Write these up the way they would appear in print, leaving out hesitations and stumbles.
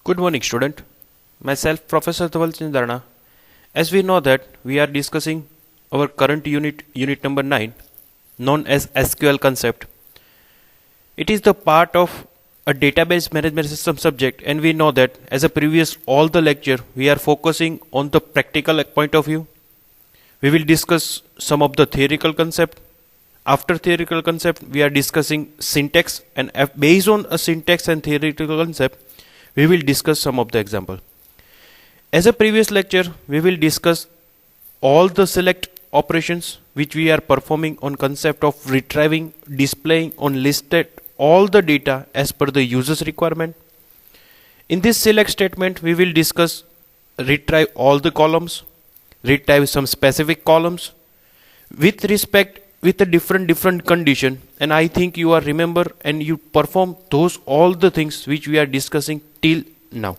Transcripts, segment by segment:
Good morning, student. Myself, Professor Dhaval Chindarna. As we know that we are discussing our current unit number 9, known as SQL concept. It is the part of a database management system subject, and we know that as a previous all the lecture we are focusing on the practical point of view. We will discuss some of the theoretical concept. After theoretical concept, we are discussing syntax, and based on a syntax and theoretical concept, we will discuss some of the example. As a previous lecture, we will discuss all the select operations which we are performing on concept of retrieving, displaying on listed all the data as per the user's requirement. In this select statement, we will discuss retrieve all the columns, retrieve some specific columns with respect with a different condition, and I think you are remember and you perform those all the things which we are discussing till now.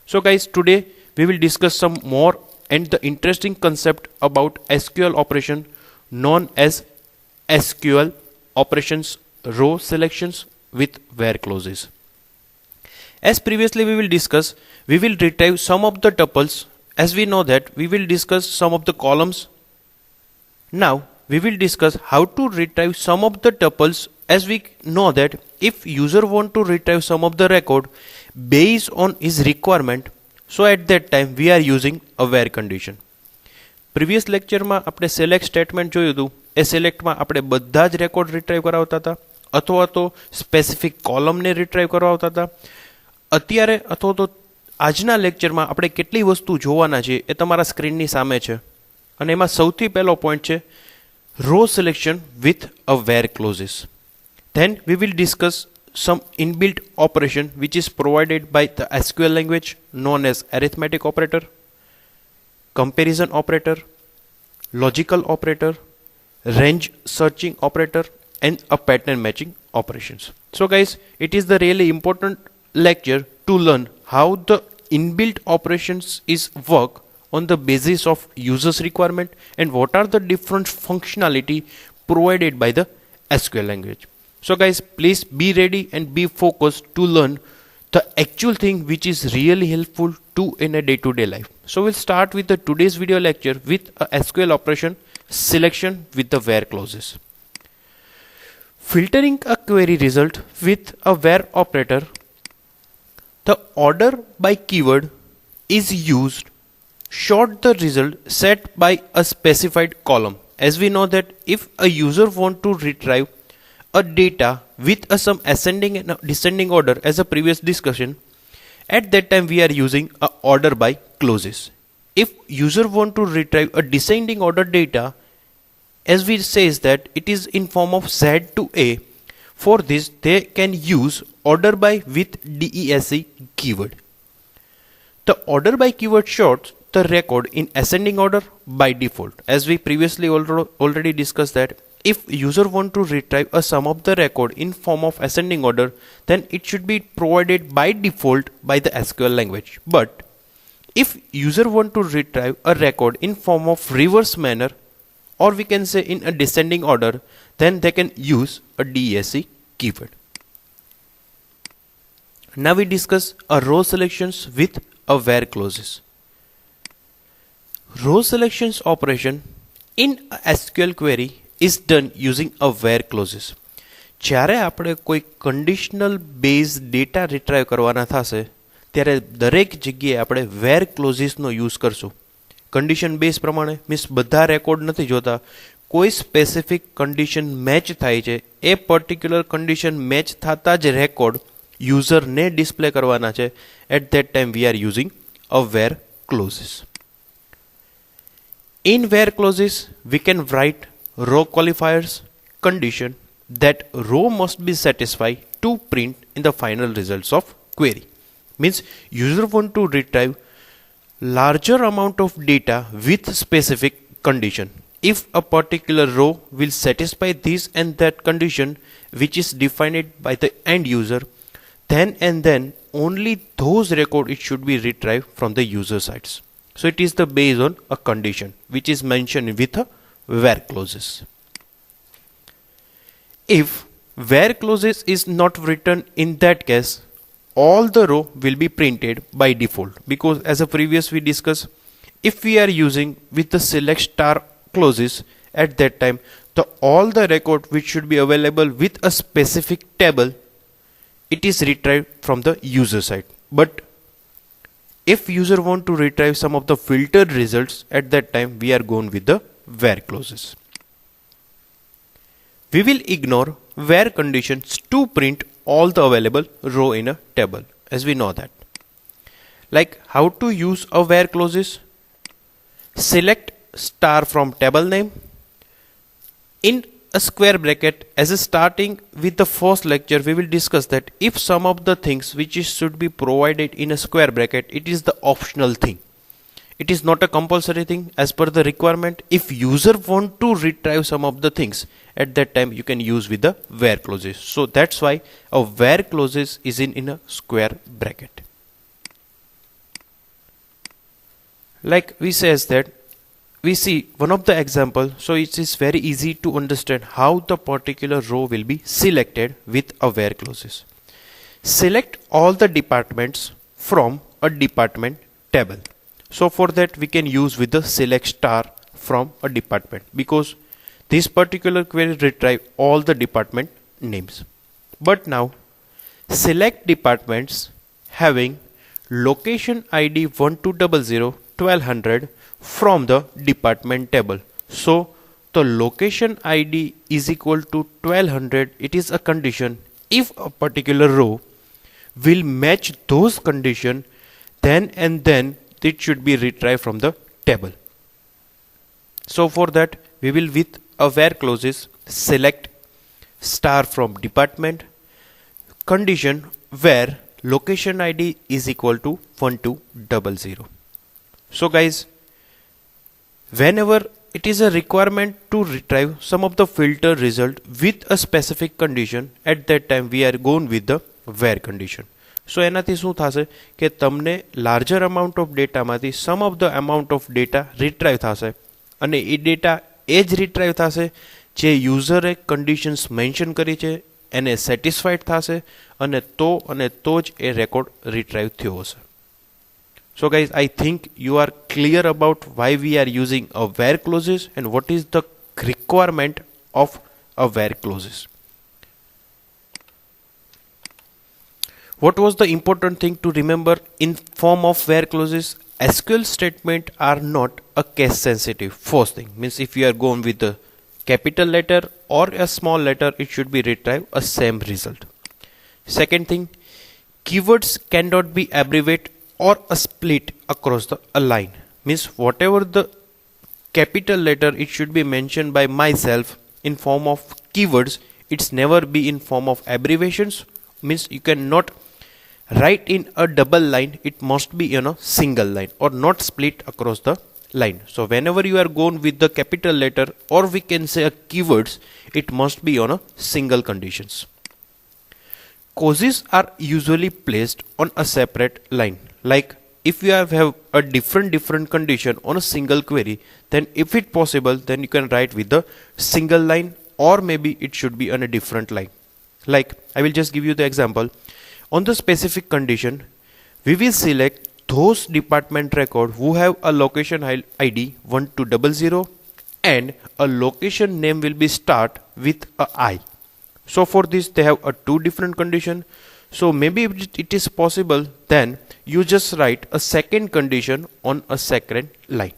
So guys, today we will discuss some more and the interesting concept about SQL operation known as SQL operations row selections with where clauses. As previously we will discuss, we will retrieve some of the tuples. As we know that we will discuss some of the columns. Now we will discuss how to retrieve some of the tuples, as we know that if user want to retrieve some of the record based on his requirement, so at that time we are using a where condition. Previous lecture માં આપણે select statement જોયું હતું. એ select માં આપણે બધા જ record retrieve કરાવતા હતા અથવા તો સ્પેસિફિક કોલમને રિટ્રાઈવ કરાવતા હતા. અત્યારે અથવા તો આજના લેક્ચરમાં આપણે કેટલી વસ્તુ જોવાના છે એ તમારા સ્ક્રીનની સામે છે, અને એમાં સૌથી પહેલો પોઈન્ટ છે row selection with a where clauses. Then we will discuss some inbuilt operation which is provided by the SQL language known as arithmetic operator, comparison operator, logical operator, range searching operator, and a pattern matching operations. So guys, it is the really important lecture to learn how the inbuilt operations is work on the basis of user's requirement and what are the different functionality provided by the SQL language. So guys, please be ready and be focused to learn the actual thing which is really helpful to in a day-to-day life. So we'll start with the today's video lecture with a SQL operation selection with the where clauses. Filtering a query result with a where operator, the order by keyword is used sort the result set by a specified column. As we know that if a user want to retrieve a data with a some ascending and descending order, as a previous discussion, at that time we are using a order by clauses. If user want to retrieve a descending order data, as we says that it is in form of Z to A, for this they can use order by with DESC keyword. The order by keyword sorts the record in ascending order by default. As we previously already discussed that if user want to retrieve a sum of the record in form of ascending order, then it should be provided by default by the SQL language. But if user want to retrieve a record in form of reverse manner, or we can say in a descending order, then they can use a DESC keyword. Now we discuss a row selections with a where clauses. Row selections operation in a SQL query is done using a where clauses. જ્યારે આપણે કોઈ conditional based data retrieve કરવાના થશે ત્યારે દરેક જગ્યાએ આપણે where clauses no use કરશું. condition base પ્રમાણે મીન્સ બધા રેકોર્ડ નથી જોતા, કોઈ સ્પેસિફિક કન્ડિશન મેચ થાય છે, એ પર્ટિક્યુલર કન્ડિશન મેચ થતા જ રેકોર્ડ યુઝરને ડિસ્પ્લે કરવાના છે. At that time we are using a where clauses. In where clauses, we can write row qualifiers condition that row must be satisfied to print in the final results of query. Means user want to retrieve larger amount of data with specific condition. If a particular row will satisfy this and that condition which is defined by the end user, then and then only those record it should be retrieved from the user sides. So it is the based on a condition which is mentioned with a where clauses. If where clauses is not written, in that case all the row will be printed by default, because as a previous we discussed, if we are using with the select star clauses, at that time the all the record which should be available with a specific table, it is retrieved from the user side. But if user want to retrieve some of the filtered results, at that time we are going with the where clauses. We will ignore where conditions to print all the available row in a table, as we know that. Like how to use a where clauses? Select star from table name. In a square bracket, as a starting with the first lecture, we will discuss that if some of the things which should be provided in a square bracket, it is the optional thing. It is not a compulsory thing as per the requirement. If user want to retrieve some of the things, at that time you can use with the where clauses. So that's why a where clauses is in a square bracket. Like we says that we see one of the example, so it is very easy to understand how the particular row will be selected with a where clauses. Select all the departments from a department table. So for that we can use with the select star from a department, because this particular query retrieve all the department names. But now select departments having location ID 1200 1200 from the department table. So the location ID is equal to 1200. It is a condition. If a particular row will match those conditions, then and then it should be retrieved from the table. So for that we will with a where clauses select star from department condition where location ID is equal to 1200. So guys, whenever it is a requirement to retrieve some of the filter result with a specific condition, at that time we are going with the where condition. So એનાથી શું થશે કે તમને larger amount of ડેટામાંથી some of the amount of data retrieve થશે, અને એ data એ જ retrieve થશે જે યુઝરે કન્ડિશન્સ મેન્શન કરી છે એને સેટિસ્ફાઈડ થશે, અને તો જ એ રેકોર્ડ રિટ્રાઈવ થયો હશે. So guys, I think you are clear about why we are using a where clauses and what is the requirement of a where clauses. What was the important thing to remember in form of where clauses? SQL statement are not a case sensitive. First thing means if you are going with a capital letter or a small letter, it should be retrieve a same result. Second thing, keywords cannot be abbreviated or a split across a line. Means whatever the capital letter, it should be mentioned by myself in form of keywords. It's never be in form of abbreviations. Means you cannot write in a double line, it must be in a single line or not split across the line. So whenever you are going with the capital letter or we can say a keywords, it must be on a single conditions. Clauses are usually placed on a separate line. Like if you have a different condition on a single query, then if it possible, then you can write with the single line, or maybe it should be on a different line. Like I will just give you the example. On the specific condition, we will select those department record who have a location ID 1200 and a location name will be start with a I. So for this they have a two different condition. So maybe if it is possible, then you just write a second condition on a second line.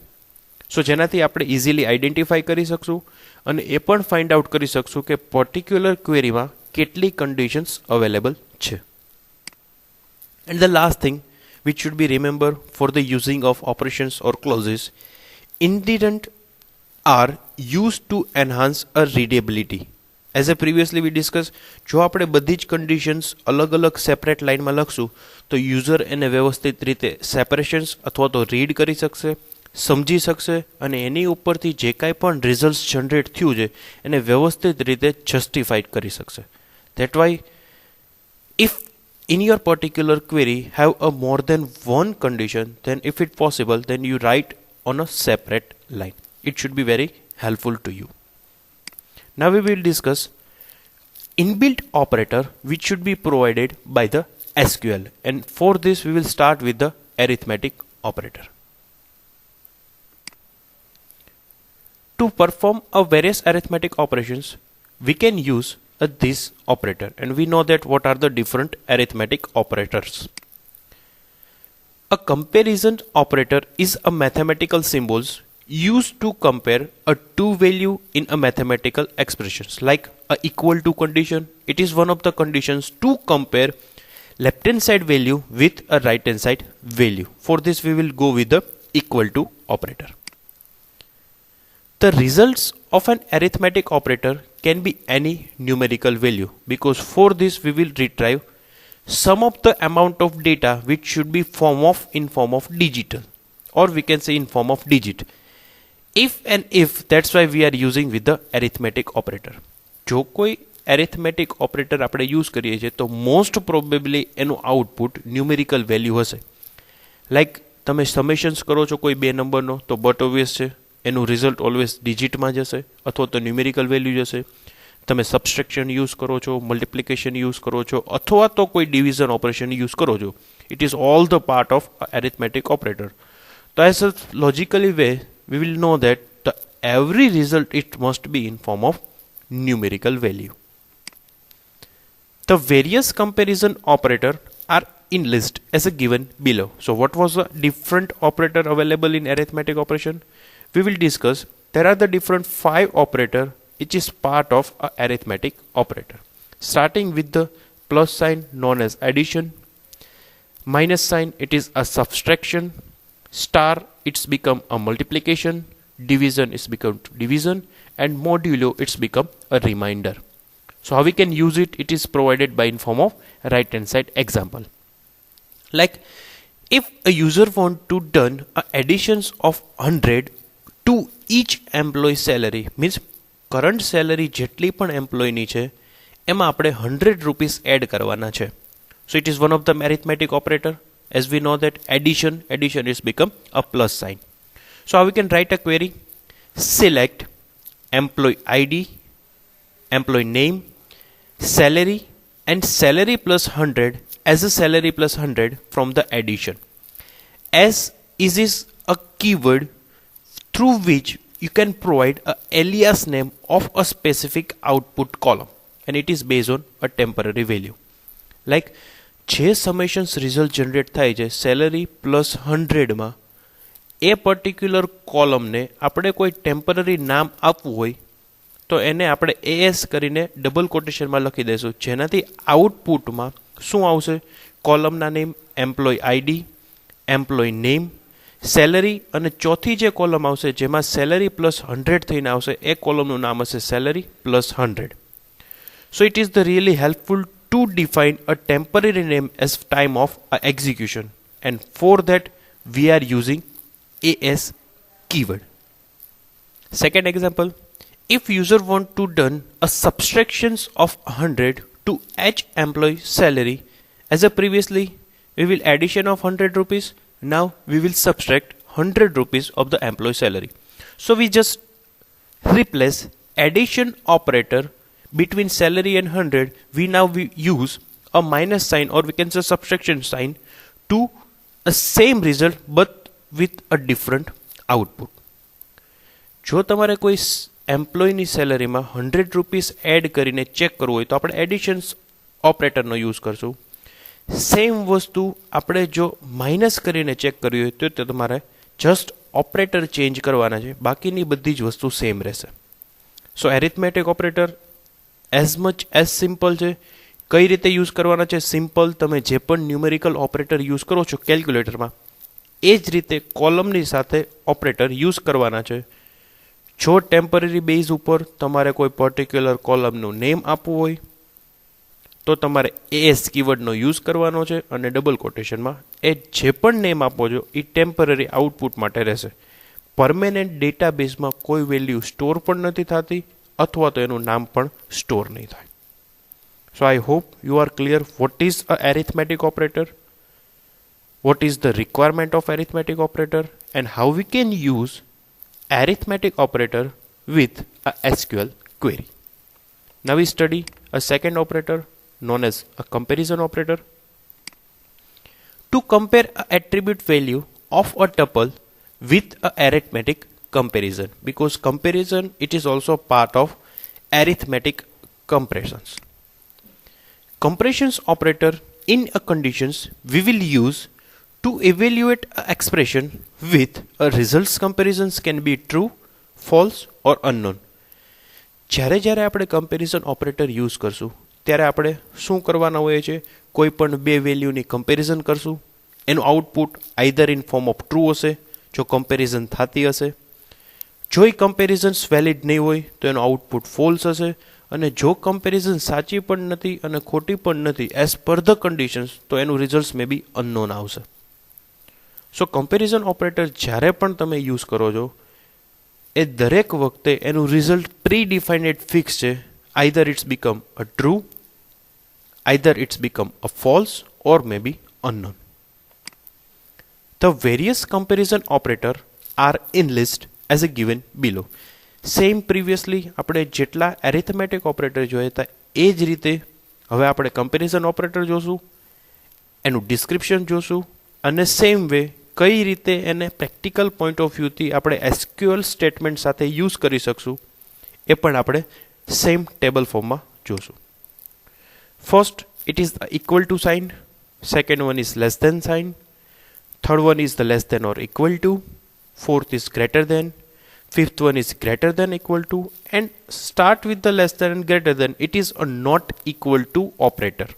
So જેનાથી આપણે easily identify કરી શકશું અને એ પણ find out કરી શકશું કે particular query માં કેટલી conditions available છે. And the last thing which should be remembered for the using of operations or clauses, indent are used to enhance a readability. As I previously we discussed, જો આપણે બધી જ conditions અલગ અલગ separate લાઇનમાં લખશું તો user એને વ્યવસ્થિત રીતે separations અથવા તો read કરી શકશે, સમજી શકશે અને એની ઉપરથી જે કાંઈ પણ results generate થયું છે એને વ્યવસ્થિત રીતે justified કરી શકશે. That why if in your particular query have a more than one condition, then if it possible, then you write on a separate line. It should be very helpful to you. Now we will discuss inbuilt operator which should be provided by the SQL, and for this we will start with the arithmetic operator. To perform a various arithmetic operations, we can use this operator, and we know that what are the different arithmetic operators. A comparison operator is a mathematical symbols used to compare a two value in a mathematical expressions, like a equal to condition. It is one of the conditions to compare left hand side value with a right hand side value. For this we will go with the equal to operator. The results of an arithmetic operator can be any numerical value, because for this we will retrieve sum of the amount of data which should be in form of digital, or we can say in form of digit. If that's why we are using with the arithmetic operator. જો કોઈ arithmetic operator આપણે use કરીએ છીએ તો most probably એનું output numerical value હશે. Like તમે summations કરો છો કોઈ બે નંબરનો તો but obvious છે એનું result always digitમાં જશે અથવા તો numerical value જશે. તમે subtraction use કરો છો, multiplication use કરો છો અથવા તો કોઈ division operation use કરો છો, it is all the part of arithmetic operator. So as a logically way we will know that every result it must be in form of numerical value. The various comparison operator are in list as a given below. So what was the different operator available in arithmetic operation? We will discuss. There are the different 5 operator which is part of a arithmetic operator. Starting with the plus sign known as addition, minus sign it is a subtraction, star it's become a multiplication, division is become division, and modulo it's become a remainder. So how we can use it? It is provided by in form of right hand side example. Like if a user want to done a additions of 100 to each employee salary, means current salary જેટલી પણ એમ્પ્લોયની છે એમાં આપણે 100 rupees add કરવાના છે. So it is one of the arithmetic operator. As we know that addition is become a plus sign. So how we can write a query? Select employee ID, employee name, salary, and salary plus 100 as a salary plus 100 from the addition. As is a keyword through which you can provide a alias name of a specific output column, and it is based on a temporary value. Like જે સમેશન્સ result generate થાય છે salary plus 100માં એ particular કોલમને આપણે કોઈ temporary નામ આપવું હોય તો એને આપણે એએસ કરીને ડબલ કોટેશનમાં લખી દઈશું, જેનાથી આઉટપુટમાં શું આવશે? કોલમના name, employee ID, employee name, salary, અને ચોથી જે કોલમ આવશે જેમાં સેલરી પ્લસ 100 થઈને આવશે એ કોલમનું નામ હશે salary plus 100. So it is the really helpful to define a temporary name as time of execution, and for that we are using AS keyword. Second example, if user want to done a subtractions of 100 to each employee salary, as a previously we will addition of 100 rupees, now we will subtract 100 rupees of the employee salary. So we just replace addition operator between salary and 100. We use a minus sign, or we can say subtraction sign, to a same result but with a different output. જો તમારે કોઈ એમ્પ્લોયની સેલરીમાં 100 rupees add કરીને check કરવું હોય તો આપણે additions ઓપરેટરનો use કરશું. Same વસ્તુ આપણે જો માઇનસ કરીને ચેક કરવી હોય તો તમારે જસ્ટ ઓપરેટર ચેન્જ કરવાના છે, બાકીની બધી જ વસ્તુ સેમ રહેશે. So arithmetic operator as much as simple છે. કઈ રીતે યુઝ કરવાના છે? સિમ્પલ, તમે જે પણ ન્યુમેરિકલ ઓપરેટર યુઝ કરો છો કેલ્ક્યુલેટરમાં એ જ રીતે કોલમની સાથે ઓપરેટર યુઝ કરવાના છે. જો ટેમ્પરરી બેઝ ઉપર તમારે કોઈ પર્ટિક્યુલર કોલમનું નેમ આપવું હોય તો તમારે એએસ કીવર્ડનો યુઝ કરવાનો છે, અને ડબલ કોટેશનમાં એ જે પણ નેમ આપો છો એ ટેમ્પરરી આઉટપુટ માટે રહેશે. પરમેનન્ટ ડેટાબેઝમાં કોઈ વેલ્યુ સ્ટોર પણ નથી થતી અથવા તો એનું નામ પણ સ્ટોર નહીં થાય. So I hope you are clear what is a arithmetic operator, what is the requirement of arithmetic operator, and how we can use arithmetic operator with a SQL query. Now we study a second operator known as a comparison operator. to compare a attribute value of a tuple with a arithmetic comparison, because comparison it is also part of arithmetic comparisons. Comparisons operator in a conditions we will use to evaluate an expression with a results comparisons can be true, false or unknown. જ્યારે જ્યારે આપણે comparison operator use કરશું ત્યારે આપણે શું કરવાના હોઈએ છે, કોઈ પણ બે વેલ્યુની કમ્પેરિઝન કરશું, એનું output either in form of true હશે જો કમ્પેરિઝન થતી હશે, જો એ કમ્પેરિઝન્સ વેલિડ નહીં હોય તો એનું આઉટપુટ ફોલ્સ હશે, અને જો કમ્પેરિઝન સાચી પણ નથી અને ખોટી પણ નથી એઝ પર ધ કન્ડિશન્સ તો એનું રિઝલ્ટ્સ મે બી અનનોન આવશે. સો કમ્પેરિઝન ઓપરેટર જ્યારે પણ તમે યુઝ કરો છો એ દરેક વખતે એનું રિઝલ્ટ પ્રી ડિફાઇન્ડ ફિક્સ છે. Either it's become a true, either it's become a false or may be unknown. The various comparison operator are in list as a given below. Same previously આપણે જેટલા arithmetic operator જોયા હતા એ જ રીતે હવે આપણે comparison operator જોશું, એનું ડિસ્ક્રિપ્શન જોશું, અને સેમ વે કઈ રીતે એને પ્રેક્ટિકલ પોઈન્ટ ઓફ વ્યૂથી આપણે એસક્યુએલ સ્ટેટમેન્ટ સાથે યુઝ કરી શકશું એ પણ આપણે સેમ ટેબલ ફોર્મમાં જોશું. First it is the equal to sign, second one is less than sign, third one is the less than or equal to, fourth is greater than, fifth one is greater than equal to, and start with the less than and greater than. It is a not equal to operator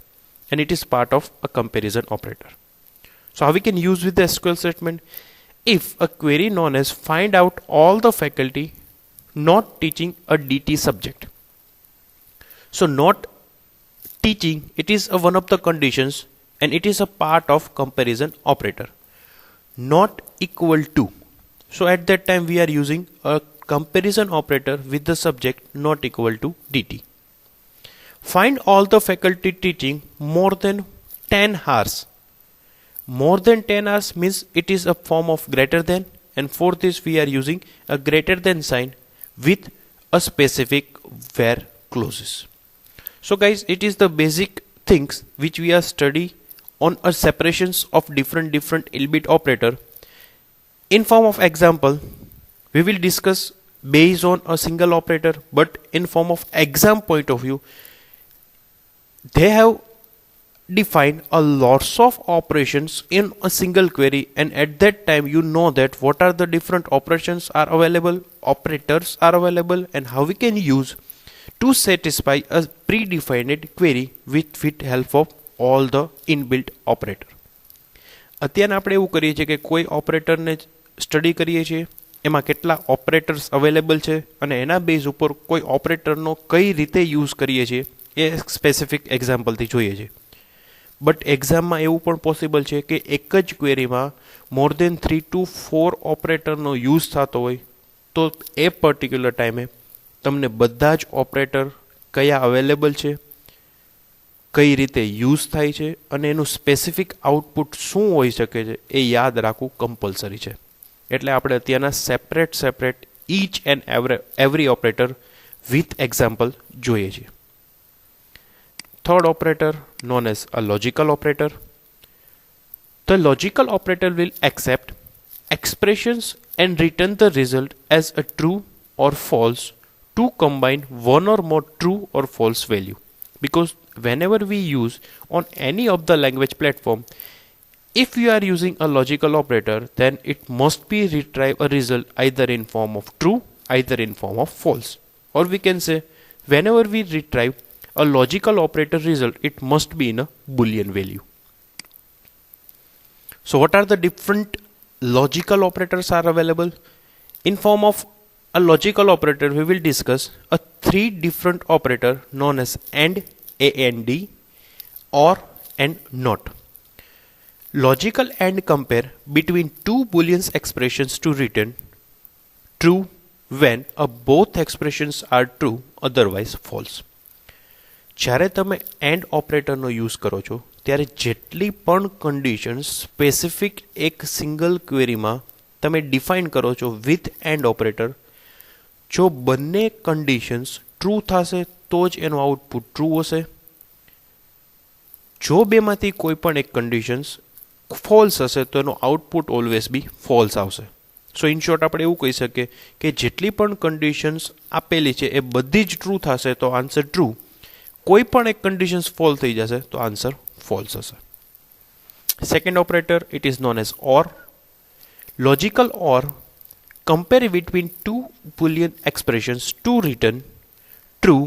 and it is part of a comparison operator. So how we can use with the SQL statement? If a query known as find out all the faculty not teaching a DT subject. So not teaching, it is one of the conditions and it is a part of comparison operator. Not equal to. So at that time we are using a comparison operator with the subject not equal to DT. Find all the faculty teaching more than 10 hours. More than 10 hours means it is a form of greater than, and for this we are using a greater than sign with a specific where clauses. So guys, it is the basic things which we are study on a separations of different Elbit operator. In form of example, we will discuss based on a single operator, but in form of exam point of view, they have defined a lots of operations in a single query, and at that time you know that what are the different operations are available, operators are available, and how we can use to satisfy a predefined query with help of all the inbuilt operator. અત્યારે આપણે એવું કરીએ છીએ કે કોઈ ઓપરેટરને study કરીએ છીએ, એમાં કેટલા ઓપરેટર્સ અવેલેબલ છે અને એના બેઝ ઉપર કોઈ ઓપરેટરનો કઈ રીતે યુઝ કરીએ છીએ એ સ્પેસિફિક એક્ઝામ્પલથી જોઈએ છીએ. બટ એક્ઝામમાં એવું પણ પોસિબલ છે કે એક જ ક્વેરીમાં મોર દેન 3 to 4 ઓપરેટરનો યુઝ થતો હોય તો એ પર્ટિક્યુલર ટાઈમે તમને બધા જ ઓપરેટર કયા અવેલેબલ છે, કઈ રીતે યુઝ થાય છે અને એનું સ્પેસિફિક આઉટપુટ શું હોઈ શકે છે એ યાદ રાખવું કમ્પલસરી છે. એટલે આપણે અત્યારના separate each and every operator with example જોઈએ છીએ. Third operator known as a logical operator. The logical operator will accept expressions and return the result as a true or false to combine one or more true or false value. Because whenever we use on any of the language platform, if you are using a logical operator, then it must be retrieve a result either in form of true, either in form of false. Or we can say whenever we retrieve a logical operator result, it must be in a Boolean value. So what are the different logical operators are available? In form of a logical operator, we will discuss a 3 different operator known as AND, AND, OR and NOT. Logical AND compare between two Boolean expressions to return true when both expressions are true, otherwise false. જ્યારે તમે AND ઓપરેટરનો use કરો છો ત્યારે જેટલી પણ conditions specific એક single ક્વેરીમાં તમે define કરો છો વિથ AND ઓપરેટર, જો બંને કન્ડિશન્સ ટ્રુ થશે તો જ એનું આઉટપુટ ટ્રુ હશે. જો બેમાંથી કોઈ પણ એક કન્ડિશન્સ ફોલ્સ હશે તો એનો આઉટપુટ ઓલવેઝ બી ફોલ્સ આવશે. સો ઇન શોર્ટ આપણે એવું કહી શકીએ કે જેટલી પણ કન્ડિશન્સ આપેલી છે એ બધી જ ટ્રુ થશે તો આન્સર ટ્રુ. કોઈ પણ એક કન્ડિશન્સ ફોલ થઈ જશે તો આન્સર ફોલ્સ હશે. Second operator it is known as or. Logical or compare between two Boolean expressions to return true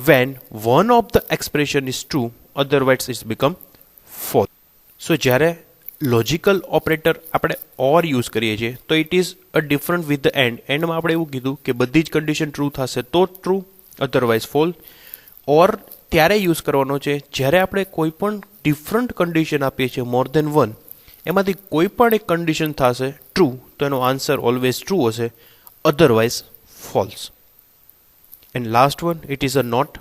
when one of the expression is true, otherwise it's become false. So જ્યારે logical operator આપણે ઓર use કરીએ છીએ તો it is a different with the and. એન્ડમાં આપણે એવું કીધું કે બધી જ કન્ડિશન ટ્રુ થશે તો ટ્રુ, અધરવાઇઝ ફોલ. ઓર ત્યારે યુઝ કરવાનો છે જ્યારે આપણે કોઈ પણ ડિફરન્ટ કન્ડિશન આપીએ છીએ મોર દેન વન, એમાંથી કોઈ પણ એક કન્ડિશન થશે ટ્રુ તો એનો આન્સર ઓલવેઝ ટ્રુ હશે, otherwise false. And last one it is a not.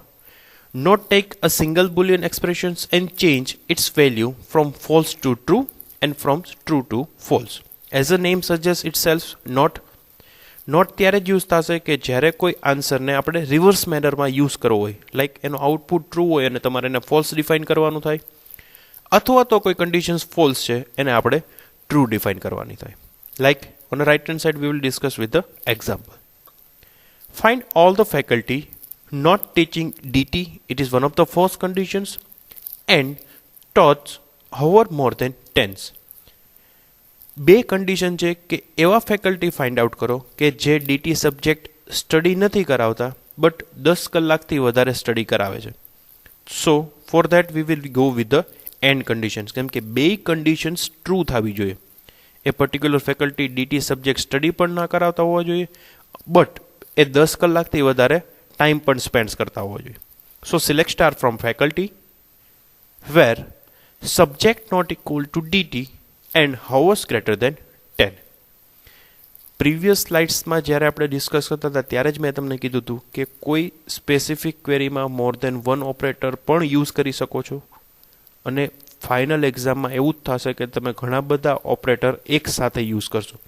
Not take a single Boolean expressions and change its value from false to true and from true to false. As the name suggests itself, not ત્યારે જ use થશે કે જ્યારે કોઈ આન્સરને આપણે reverse મેનરમાં use કરવો હોય, like એનો આઉટપુટ ટ્રુ હોય અને તમારે એને ફોલ્સ ડિફાઇન કરવાનું થાય, અથવા તો કોઈ કન્ડિશન્સ ફોલ્સ છે એને આપણે ટ્રુ ડિફાઇન કરવાની થાય. Like on the right hand side we will discuss with the example. Find all the faculty not teaching DT, it is one of the first conditions, and taught however more than 10s. બે condition છે કે એવા faculty find out કરો કે જે DT subject study નથી કરાવતા but 10 કલાકથી વધારે સ્ટડી કરાવે છે. So for that we will go with the and conditions, કેમ કે બે કન્ડિશન્સ ટ્રુ થવી જોઈએ. એ particular faculty DT subject study પણ ના કરાવતા હોવા જોઈએ બટ એ 10 કલાકથી વધારે ટાઈમ પણ સ્પેન્ડ કરતા હોવા જોઈએ. So select star from faculty where subject not equal to DT and hours greater than 10. Previous સ્લાઇડ્સમાં જ્યારે આપણે ડિસ્કસ કરતા હતા ત્યારે જ મેં તમને કીધું હતું કે કોઈ સ્પેસિફિક ક્વેરીમાં મોર દેન વન ઓપરેટર પણ યુઝ કરી શકો છો અને ફાઇનલ એક્ઝામમાં એવું જ થશે કે તમે ઘણા બધા ઓપરેટર એક સાથે યુઝ કરશો.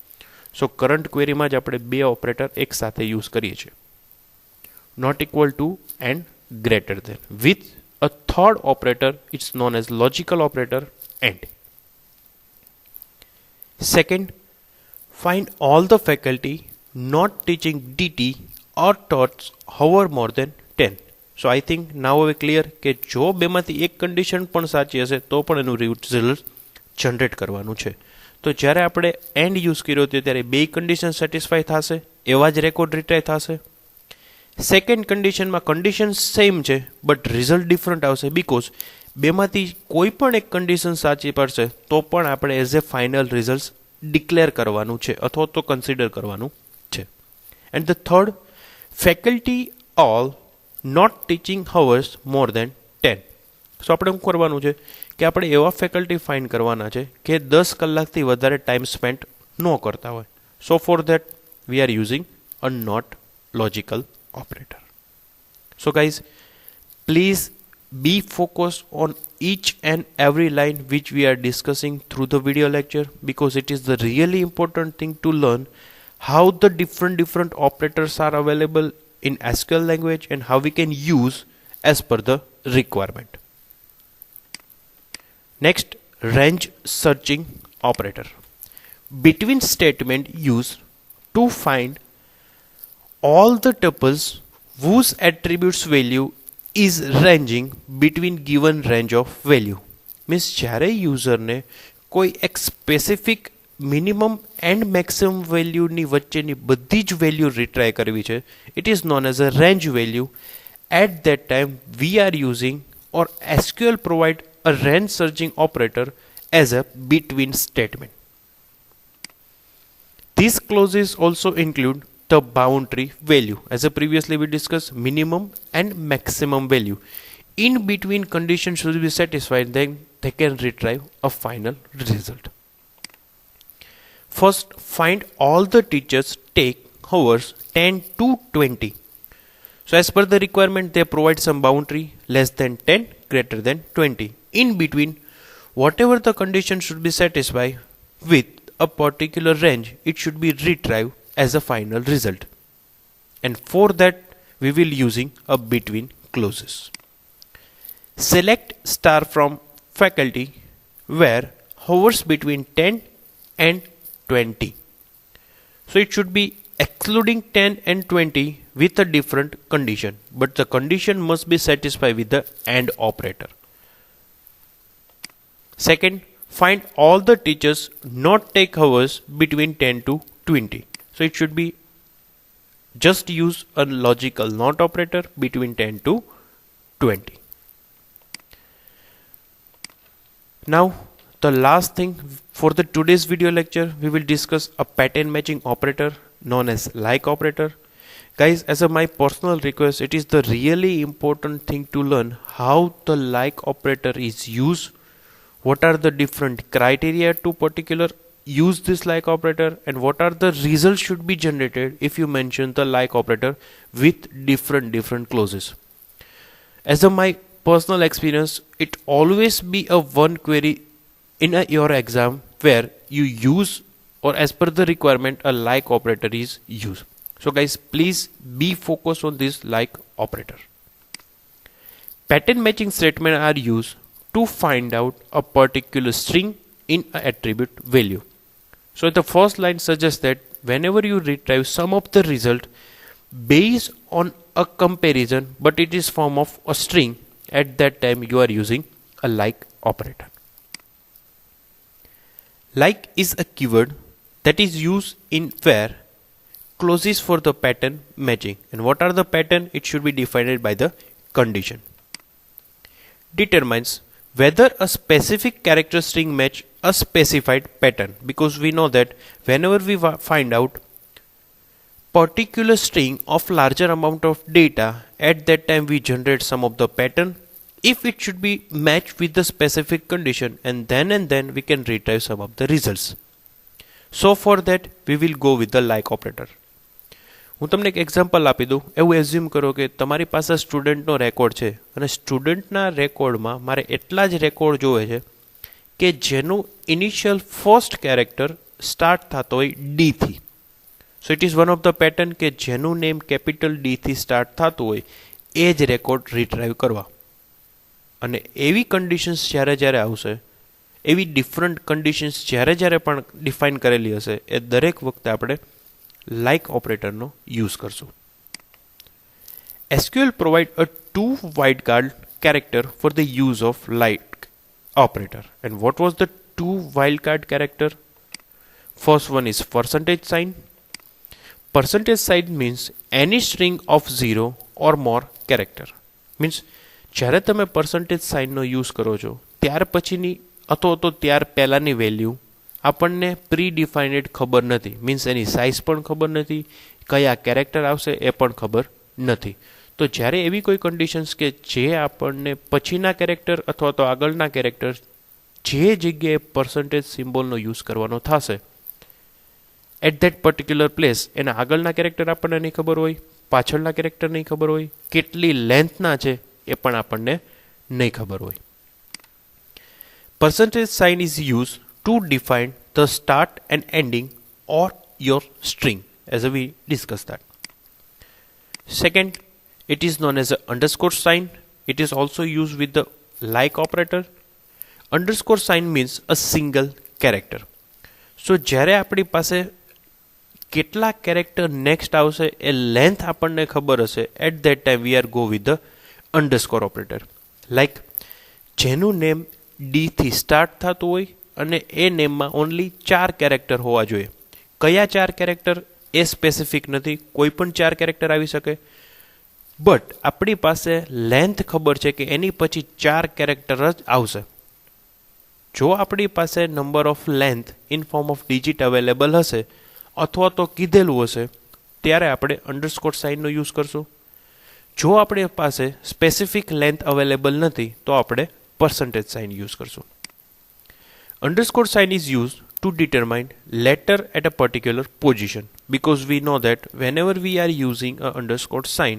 સો કરંટ ક્વેરીમાં જ આપણે બે ઓપરેટર એક સાથે યુઝ કરીએ છીએ, not equal to and greater than. With a third operator, it's known as logical operator AND. Second, find all the faculty not teaching DT or taught however more than 10. So I think now we clear કે જો બેમાંથી એક condition પણ સાચી હશે તો પણ એનું રિઝલ્ટ જનરેટ કરવાનું છે. તો જ્યારે આપણે એન્ડ યુઝ કર્યો હતો ત્યારે બે કન્ડિશન સેટિસ્ફાય થશે, એવા જ રેકોર્ડ રિટ્રાય થશે. સેકન્ડ કન્ડિશનમાં કન્ડિશન સેમ છે બટ રિઝલ્ટ ડિફરન્ટ આવશે બીકોઝ બેમાંથી કોઈ પણ એક કન્ડિશન સાચી પડશે તો પણ આપણે as a final result declare કરવાનું છે અથવા તો કન્સિડર કરવાનું છે. And the third, faculty all not teaching hours more than 10. So આપણે શું કરવાનું છે કે આપણે એવા ફેકલ્ટી ફાઇન્ડ કરવાના છે કે 10 કલાકથી વધારે ટાઈમ સ્પેન્ડ ન કરતા હોય. So for that we are using a not logical operator. So guys, please be focused on each and every line which we are discussing through the video lecture because it is the really important thing to learn how the different operators are available in SQL language and how we can use as per the requirement. Next, range searching operator. Between statement used to find all the tuples whose attributes value is ranging between given range of value. Means જ્યારે યુઝરને કોઈ એક specific minimum and maximum વેલ્યુની વચ્ચેની બધી જ value retry કરવી છે, it is known as a range value. At that time we are using or SQL provide a range searching operator as a between statement. These clauses also include the boundary value. As a previously we discussed, minimum and maximum value. In between conditions should be satisfied, then they can retrieve a final result. First, find all the teachers take hours 10 to 20. So as per the requirement, they provide some boundary less than 10, greater than 20. In between, whatever the condition should be satisfied with a particular range, it should be retrieved as a final result. And for that we will using a between clauses. Select star from faculty where hovers between 10 and 20. So it should be excluding 10 and 20 with a different condition, but the condition must be satisfied with the AND operator. Second, find all the teachers not take hours between 10 to 20. So it should be just use a logical NOT operator between 10 to 20. Now, the last thing for the today's video lecture, we will discuss a pattern matching operator known as like operator. Guys, as a my personal request, it is the really important thing to learn how the like operator is used, what are the different criteria to particular use this like operator, and what are the results should be generated if you mention the like operator with different clauses. As a my personal experience, it always be a one query in your exam where you use or as per the requirement a like operator is used. So guys, please be focused on this like operator. Pattern matching statements are used to find out a particular string in an attribute value. So the first line suggests that whenever you retrieve some of the result based on a comparison, but it is form of a string, at that time you are using a like operator. Like is a keyword that is used in where clauses for the pattern matching. And what are the pattern? It should be defined by the condition. Determines whether a specific character string match a specified pattern, because we know that whenever we find out particular string of larger amount of data, at that time we generate some of the pattern if it should be matched with the specific condition, and then we can retrieve some of the results. So for that we will go with the like operator. હું તમને એક example આપી દઉં. એવું assume કરો કે તમારી પાસે સ્ટુડન્ટનો રેકોર્ડ છે અને સ્ટુડન્ટના રેકોર્ડમાં મારે એટલા જ રેકોર્ડ જોવે છે કે જેનું ઇનિશિયલ ફર્સ્ટ કેરેક્ટર સ્ટાર્ટ થતો હોય ડીથી. So it is one of the pattern કે જેનું નેમ કેપિટલ ડીથી સ્ટાર્ટ થતું હોય એ જ રેકોર્ડ રિટ્રાઈવ કરવા. અને એવી કન્ડિશન્સ જ્યારે આવશે, એવી ડિફરન્ટ કન્ડિશન્સ જ્યારે પણ ડિફાઇન કરેલી હશે, એ દરેક વખતે આપણે like operator નો use કરશું. SQL provide a two wildcard character for the use of like operator. And what was the two wildcard character? First one is percentage sign. Percentage sign means any string of 0 or more character. Means જ્યારે તમે percentage sign નો use કરો છો ત્યાર પછીની અથવા તો ત્યાર પહેલાની વેલ્યુ આપણને પ્રીડિફાઇન્ડ ખબર નથી. મીન્સ એની સાઇઝ પણ ખબર નથી, કયા કેરેક્ટર આવશે એ પણ ખબર નથી. તો જ્યારે એવી કોઈ કન્ડિશન્સ કે જે આપણને પછીના કેરેક્ટર અથવા તો આગળના કેરેક્ટર જે જગ્યાએ પર્સન્ટેજ સિમ્બોલનો યુઝ કરવાનો થશે એટ ધેટ પર્ટિક્યુલર પ્લેસ, એના આગળના કેરેક્ટર આપણને નહીં ખબર હોય, પાછળના કેરેક્ટર નહીં ખબર હોય, કેટલી લેન્થના છે એ પણ આપણને નહીં ખબર હોય. Percentage sign is used to define the start and ending or your string, as we discussed that. Second, it is known as a underscore sign. It is also used with the like operator. Underscore sign means a single character. So જ્યારે આપણી પાસે કેટલા character next આવશે એ length આપણને ખબર હશે, at that time we are go with the underscore operator. Like જેનું name ડીથી સ્ટાર્ટ થતું હોય અને એ નેમમાં ઓનલી 4 કેરેક્ટર હોવા જોઈએ. કયા 4 કેરેક્ટર એ સ્પેસિફિક નથી, કોઈ પણ 4 કેરેક્ટર આવી શકે, બટ આપણી પાસે લેન્થ ખબર છે કે એની પછી 4 કેરેક્ટર જ આવશે. જો આપણી પાસે number of length in form of digit available હશે અથવા તો કીધેલું હશે ત્યારે આપણે અંડરસ્કોર સાઇનનો યુઝ કરશું. જો આપણી પાસે સ્પેસિફિક લેન્થ અવેલેબલ નથી તો આપણે percentage sign use કરશું. Underscore sign is used to determine letter at a particular position, because we know that whenever we are using a underscore sign,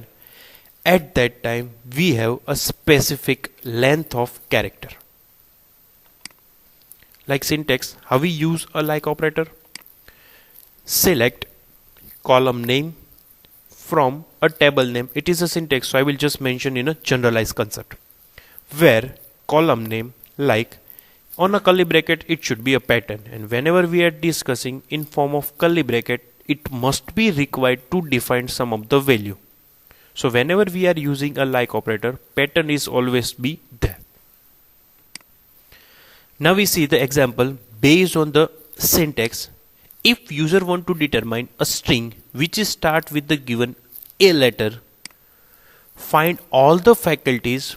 at that time we have a specific length of character. Like syntax, how we use a like operator? Select column name from a table name. It is a syntax, so I will just mention in a generalized concept, where column name like On a curly bracket, it should be a pattern, and whenever we are discussing in form of curly bracket, it must be required to define some of the value. So whenever we are using a like operator, pattern is always be there. Now we see the example based on the syntax. If user want to determine a string which is start with the given A letter, find all the faculties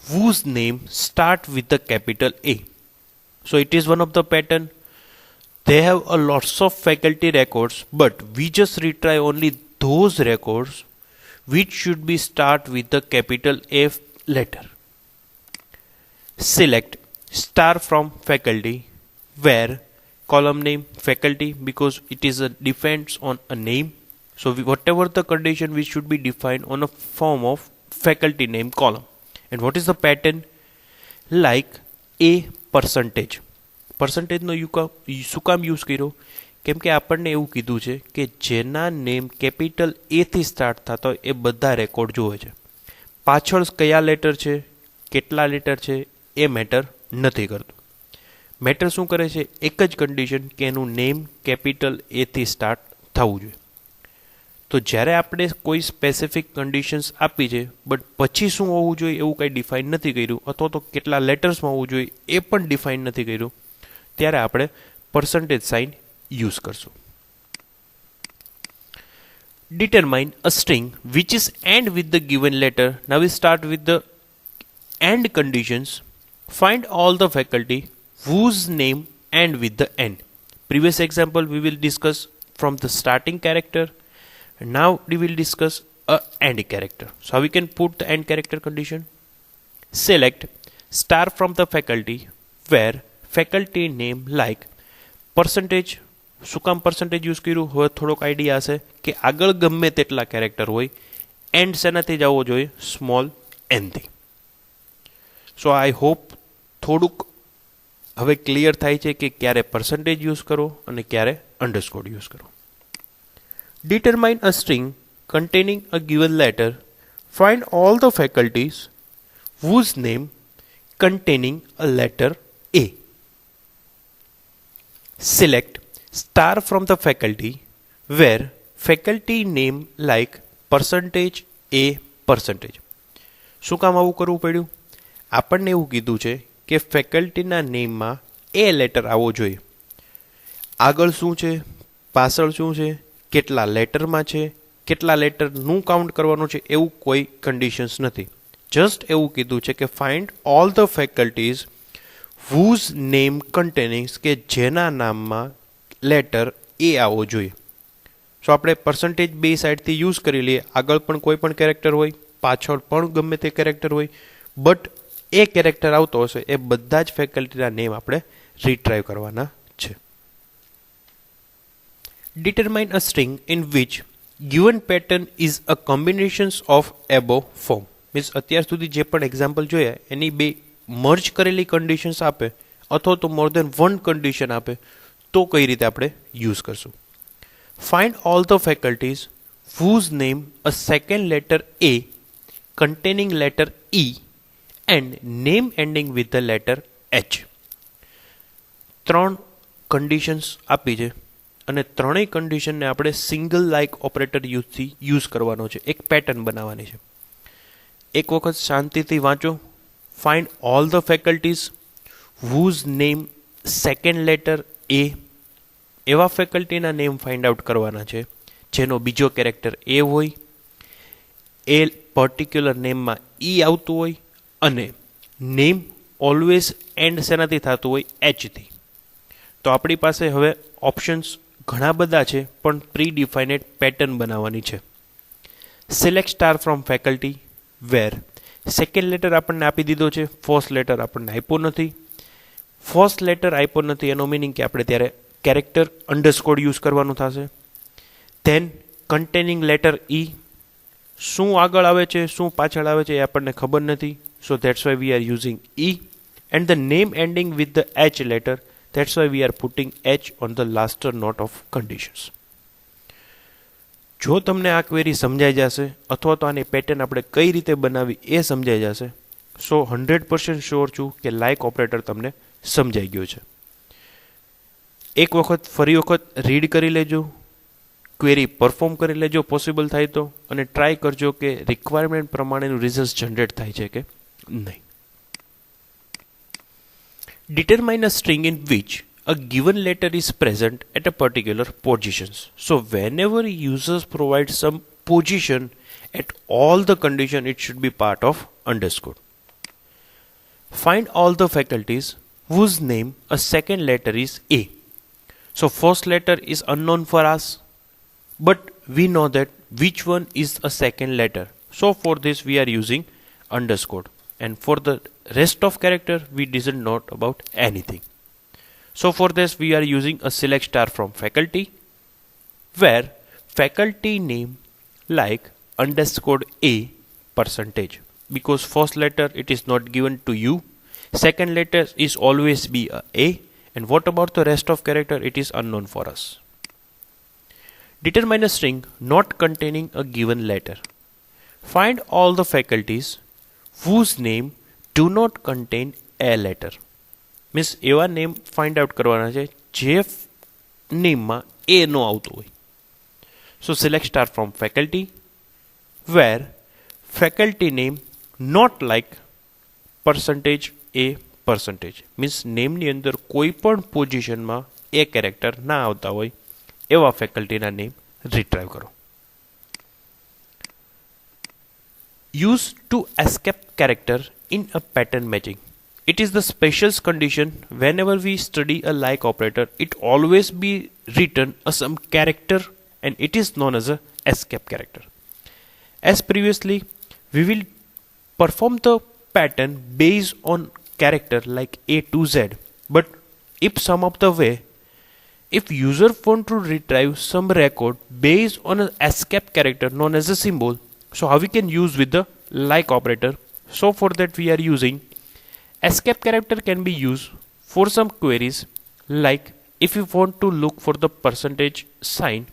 whose name start with the capital A. So it is one of the pattern. They have a lots of faculty records, but we just retry only those records which should be start with the capital A letter. Select star from faculty, where column name faculty, because it is a depends on a name. So whatever the condition which should be defined on a form of faculty name column. And what is the pattern? Like a percentage. પરસન્ટેજનો શું કામ use કર્યો? કેમ કે આપણને એવું કીધું છે કે જેના નેમ કેપિટલ એથી સ્ટાર્ટ થતા હોય એ બધા રેકોર્ડ જોવે છે. પાછળ કયા લેટર છે, કેટલા લેટર છે એ મેટર નથી કરતું. મેટર શું કરે છે? એક જ કન્ડિશન કે એનું નેમ કેપિટલ એથી સ્ટાર્ટ થવું જોઈએ. તો જ્યારે આપણે કોઈ સ્પેસિફિક કન્ડિશન્સ આપી છે, બટ પછી શું હોવું જોઈએ એવું કંઈ ડિફાઇન નથી કર્યું, અથવા તો કેટલા લેટર્સમાં હોવું જોઈએ એ પણ ડિફાઇન નથી કર્યું, ત્યારે આપણે પરસન્ટેજ સાઇન યુઝ કરશું. Determine a string which is end with the given letter. Now we start with the end conditions. Find all the faculty whose name end with the end. Previous example we will discuss from the starting character. Now we will discuss a end character. So how we can put the end character condition? Select star from the faculty, where faculty name like percentage. શું કામ percentage use કર્યું? હવે થોડોક idea હશે કે આગળ ગમે તેટલા કેરેક્ટર હોય, એન્ડ શેનાથી જવો જોઈએ? સ્મોલ એનથી. સો આઈ હોપ થોડુંક હવે ક્લિયર થાય છે કે ક્યારે પરસન્ટેજ યુઝ કરો અને ક્યારે અંડરસ્કોર યુઝ કરો. Determine a string containing a given letter. Find all the faculties whose name containing a letter A. Select star from the faculty, where faculty name like percentage A percentage. શું કામ આવું કરવું પડ્યું? આપણને એવું કીધું છે કે ફેકલ્ટીના નેમમાં એ લેટર આવવો જોઈએ. આગળ શું છે, પાછળ શું છે, કેટલા લેટરમાં છે, કેટલા લેટરનું કાઉન્ટ કરવાનું છે, એવું કોઈ કન્ડિશન્સ નથી. જસ્ટ એવું કીધું છે કે find all the faculties whose name containing, કે જેના નામમાં લેટર એ આવવો જોઈએ. સો આપણે પરસન્ટેજ બે સાઈડથી યુઝ કરી લઈએ. આગળ પણ કોઈ પણ કેરેક્ટર હોય, પાછળ પણ ગમે તે કેરેક્ટર હોય, બટ એ કેરેક્ટર આવતો હશે એ બધા જ ફેકલ્ટીના નેમ આપણે રીટ્રાઈવ કરવાના છે. Determine a string in which given pattern is a combination of above form. Means અત્યાર સુધી જે પણ એક્ઝામ્પલ જોયા એની બે મર્જ કરેલી કન્ડિશન્સ આપે અથવા તો મોર દેન વન કન્ડિશન આપે તો કઈ રીતે આપણે યુઝ કરશું? Find all the faculties whose name a second letter A containing letter E and name ending with the letter H. ત્રણ કન્ડિશન્સ આપી છે અને ત્રણેય કન્ડિશનને આપણે સિંગલ લાઇક ઓપરેટર યુઝથી યુઝ કરવાનો છે, એક પેટર્ન બનાવવાની છે. એક વખત શાંતિથી વાંચો. Find all the faculties whose name second letter A. એવા ફેકલ્ટીના નેમ ફાઇન્ડ આઉટ કરવાના છે જેનો બીજો કેરેક્ટર એ હોય, એ પર્ટિક્યુલર નેમમાં ઈ આવતું હોય અને નેમ ઓલવેઝ એન્ડ શેનાથી થતું હોય? એચથી. તો આપણી પાસે હવે ઓપ્શન્સ ઘણા બધા છે, પણ પ્રી ડિફાઇનેડ પેટર્ન બનાવવાની છે. Select star from faculty, where second letter આપણને આપી દીધો છે, ફર્સ્ટ લેટર આપણને આપ્યો નથી. ફર્સ્ટ લેટર આપ્યો નથી એનો મિનિંગ કે આપણે ત્યારે કેરેક્ટર અંડરસ્કોર યુઝ કરવાનું થશે. ધેન કન્ટેનિંગ લેટર ઈ. શું આગળ આવે છે, શું પાછળ આવે છે એ આપણને ખબર નથી. So that's why we are using E. And the name ending with the H letter. That's why we are putting H on the last or not of conditions. જો તમને આ ક્વેરી સમજાઈ જશે અથવા તો આની પેટર્ન આપણે કઈ રીતે બનાવી એ સમજાઈ જશે, સો 100% શ્યોર છું કે લાઇક ઓપરેટર તમને સમજાઈ ગયો છે. એક વખત ફરી વખત રીડ કરી લેજો, ક્વેરી પરફોર્મ કરી લેજો પોસિબલ થાય તો, અને ટ્રાય કરજો કે રિક્વાયરમેન્ટ પ્રમાણેનું રિઝલ્ટ જનરેટ થાય છે કે નહીં. Determine a string in which a given letter is present at a particular position. So whenever users provide some position at all the condition, it should be part of underscore. Find all the faculties whose name a second letter is A. So first letter is unknown for us, but we know that which one is a second letter. So for this we are using underscore, and for the rest of character we didn't know about anything. So for this we are using a select star from faculty, where faculty name like underscore A percentage, because first letter it is not given to you, second letter is always be a, and what about the rest of character, it is unknown for us. Determine a string not containing a given letter. Find all the faculties whose name do not contain a letter. Means એવા name find out કરવાના છે જે નેમમાં A નો આવતો હોય. So select star from faculty, where faculty name not like percentage A percentage, means નેમની અંદર કોઈ પણ પોઝિશનમાં એ કેરેક્ટર ના આવતા હોય એવા ફેકલ્ટીના નેમ રિટ્રાઈવ કરો. Use to escape character in a pattern matching. It is the special condition whenever we study a like operator, it always be written as some character, and it is known as a escape character. As previously, we will perform the pattern based on character like A to Z, but if some of the way, if user want to retrieve some record based on an escape character known as a symbol, so how we can use with the like operator? So for that we are using escape character can be used for some queries, like if you want to look for the percentage sign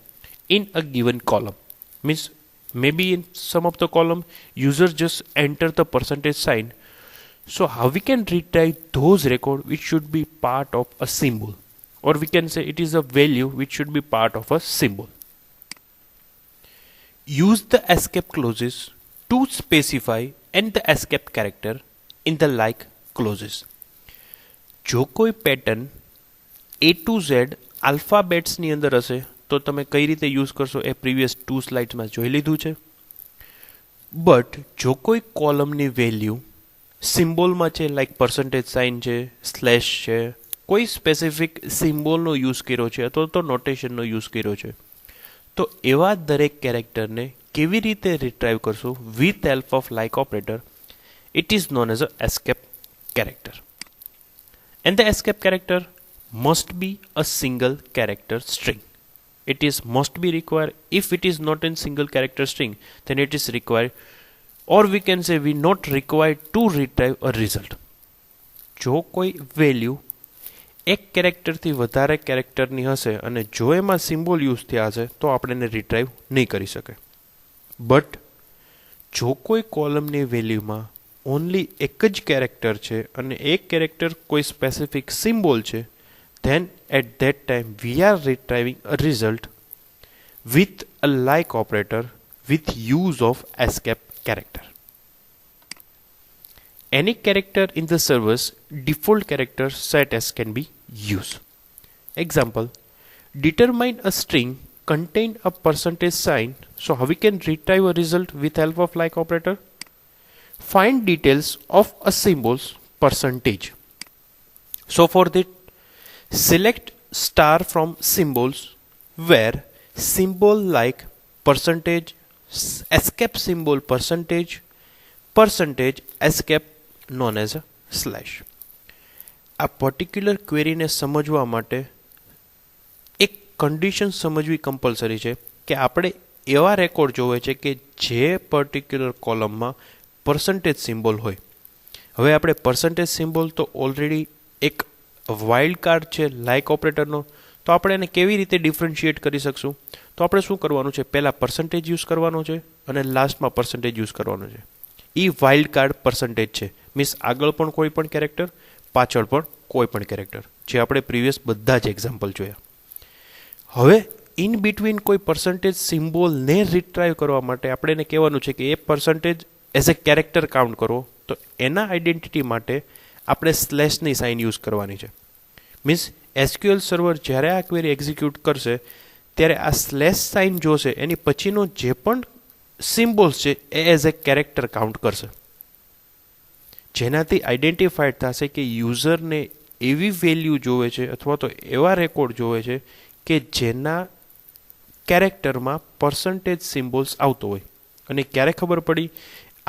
in a given column, means maybe in some of the column user just enter the percentage sign, so how we can retrieve those record which should be part of a symbol, or we can say it is a value which should be part of a symbol. Use the escape clauses to specify and the escape character in the like clauses. જો કોઈ pattern A to Z આલ્ફાબેટ્સની અંદર હશે તો તમે કઈ રીતે use કરશો એ previous 2 સ્લાઇડ્સમાં જોઈ લીધું છે. બટ જો કોઈ કોલમની વેલ્યુ સિમ્બોલમાં છે, લાઈક પર્સન્ટેજ સાઇન છે, સ્લેશ છે, કોઈ સ્પેસિફિક સિમ્બોલનો યુઝ કર્યો છે અથવા તો નોટેશનનો યુઝ કર્યો છે, તો એવા દરેક કેરેક્ટરને કેવી રીતે રિટ્રાઈવ કરશો with help of like operator? It is known as a escape character, and the escape character must be a single character string. It is must be required. If it is not in single character string, then it is required, or we can say we not required to retrieve a result. જો કોઈ value એક કેરેક્ટરથી વધારે કેરેક્ટરની હશે અને જો એમાં symbol use થયા હશે તો આપણે એને રિટ્રાઈવ નહીં કરી શકે. બટ જો કોઈ કોલમની વેલ્યુમાં ઓનલી એક જ કેરેક્ટર છે અને એક કેરેક્ટર કોઈ સ્પેસિફિક સિમ્બોલ છે, then at that time we are retrieving a result with a like operator with use of escape character. Any character in the server's default character set as can be used. Example, determine a string contain a percentage sign, so how we can retrieve a result with help of like operator? Find details of a symbol's percentage. So for that, select star from symbols, where symbol like percentage, escape symbol percentage, percentage escape known as a slash. આ particular ક્વેરીને સમજવા માટે એક condition સમજવી compulsory છે કે આપણે એવા record જોવે છે કે જે પર્ટિક્યુલર કોલમમાં પર્સન્ટેજ સિમ્બોલ હોય. હવે આપણે પર્સન્ટેજ સિમ્બોલ તો ઓલરેડી એક વાઇલ્ડ કાર્ડ છે લાઇક ઓપરેટરનો, તો આપણે એને કેવી રીતે ડિફરન્શિએટ કરી શકશું? તો આપણે શું કરવાનું છે, પહેલાં પર્સન્ટેજ યુઝ કરવાનો છે અને લાસ્ટમાં પર્સન્ટેજ યુઝ કરવાનો છે. એ વાઇલ્ડ કાર્ડ પર્સન્ટેજ છે, મીન્સ આગળ પણ કોઈ પણ કેરેક્ટર, પાછળ પણ કોઈ પણ કેરેક્ટર, જે આપણે પ્રીવિયસ બધા જ એક્ઝામ્પલ જોયા. હવે ઇન બિટવીન કોઈ પર્સન્ટેજ સિમ્બોલને રિટ્રાઈવ કરવા માટે આપણે એને કહેવાનું છે કે એ percentage as a character count કરો. તો એના આઈડેન્ટિટી માટે આપણે સ્લેશની સાઇન યુઝ કરવાની છે. મીન્સ એસક્યુએલ સર્વર જ્યારે આ ક્વેરી એક્ઝિક્યુટ કરશે ત્યારે આ સ્લેશ સાઇન જોશે, એની પછીનો જે પણ સિમ્બોલ્સ છે એ એઝ એ કેરેક્ટર કાઉન્ટ કરશે, જેનાથી આઈડેન્ટિફાઈડ થશે કે યુઝરને એવી વેલ્યુ જોવે છે અથવા તો એવા રેકોર્ડ જોવે છે કે જેના કેરેક્ટરમાં પર્સન્ટેજ સિમ્બોલ્સ આવતો હોય. અને ક્યારે ખબર પડી?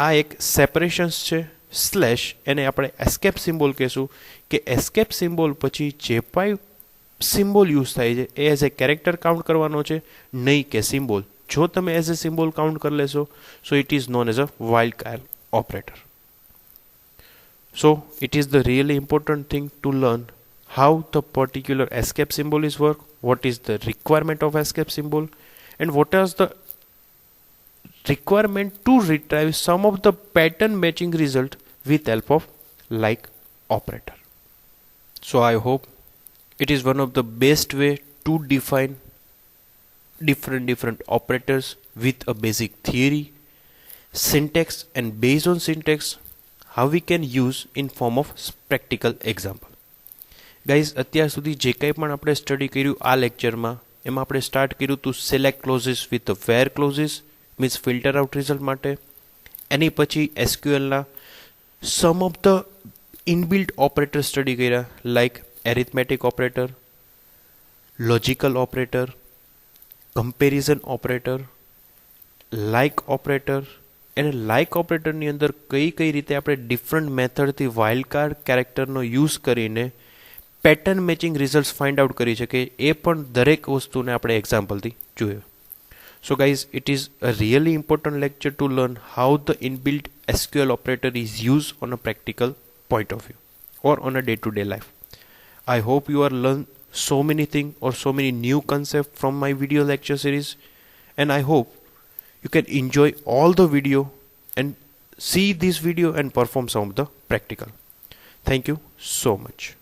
આ એક સેપરેશન્સ છે. સ્લેશ એને આપણે એસ્કેપ સિમ્બોલ કહેશું કે એસ્કેપ સિમ્બોલ પછી જે પણ સિમ્બોલ યુઝ થાય છે એ એઝ એ કેરેક્ટર કાઉન્ટ કરવાનો છે, નહીં કે સિમ્બોલ. જો તમે એઝ એ સિમ્બોલ કાઉન્ટ કરી લેશો સો it is known as a wild card operator. So it is the really important thing to learn how the particular escape symbol is work, what is the requirement of escape symbol, and what is the requirement to retrieve some of the pattern matching result with help of like operator. So I hope it is one of the best way to define different operators with a basic theory, syntax, and based on syntax how we can use in form of practical example. Guys, અત્યાર સુધી જે કંઈ પણ આપણે study કર્યું આ લેક્ચરમાં, એમાં આપણે સ્ટાર્ટ કર્યું હતું select clauses with where clauses, means filter out result માટે. એની પછી એસક્યુએલના some of the inbuilt operator study કર્યા, like arithmetic operator, logical operator, comparison operator, like operator. અને લાઇક ઓપરેટરની અંદર કઈ રીતે આપણે ડિફરન્ટ મેથડથી વાઇલ્ડ કાર્ડ કેરેક્ટરનો યુઝ કરીને pattern matching results find out કરી શકે, એ પણ દરેક વસ્તુને આપણે એક્ઝામ્પલથી જોયું. So guys, it is a really important lecture to learn how the inbuilt SQL operator is use on a practical point of view or on a day-to-day life. I hope you are learn so many things or so many new concepts from my video lecture series, and I hope you can enjoy all the video and see this video and perform some of the practical. Thank you so much.